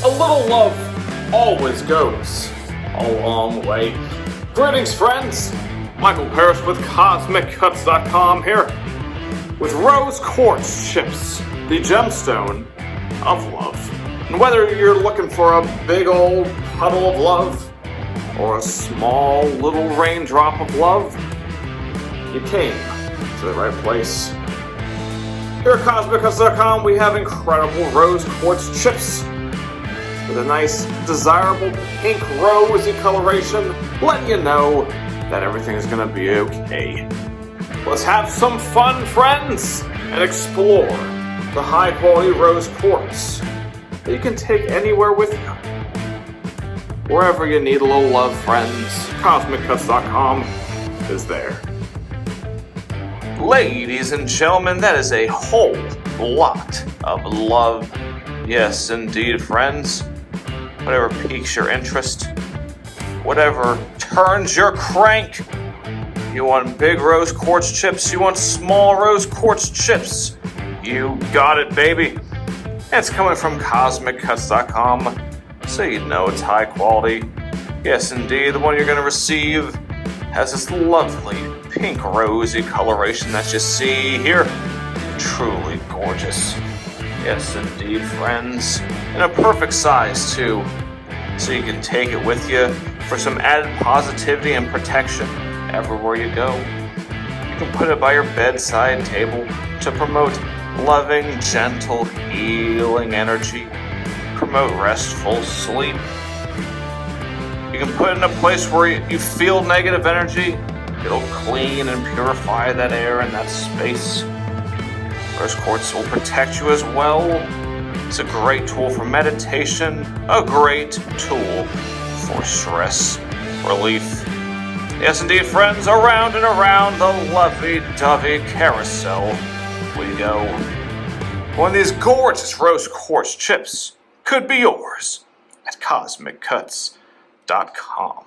a little love always goes a long way. Greetings, friends. Michael Parrish with CosmicCuts.com here with rose quartz chips, the gemstone of love. And whether you're looking for a big old puddle of love or a small little raindrop of love, you came to the right place. Here at CosmicCuts.com, we have incredible rose quartz chips with a nice, desirable pink rosy coloration, letting you know that everything is going to be okay. Let's have some fun, friends, and explore the high-quality rose quartz that you can take anywhere with you. Wherever you need a little love, friends, CosmicCuts.com is there. Ladies and gentlemen, that is a whole lot of love. Yes, indeed, friends. Whatever piques your interest, whatever turns your crank. You want big rose quartz chips, you want small rose quartz chips. You got it, baby. And it's coming from CosmicCuts.com, so you know it's high quality. Yes, indeed, the one you're going to receive has this lovely pink rosy coloration that you see here. Truly gorgeous. Yes, indeed, friends. And a perfect size, too. So you can take it with you for some added positivity and protection everywhere you go. You can put it by your bedside table to promote loving, gentle, healing energy. Promote restful sleep. You can put it in a place where you feel negative energy. It'll clean and purify that air and that space. Rose quartz will protect you as well. It's a great tool for meditation, a great tool for stress relief. Yes, indeed, friends, around and around the lovey-dovey carousel we go. One of these gorgeous rose quartz chips could be yours at CosmicCuts.com.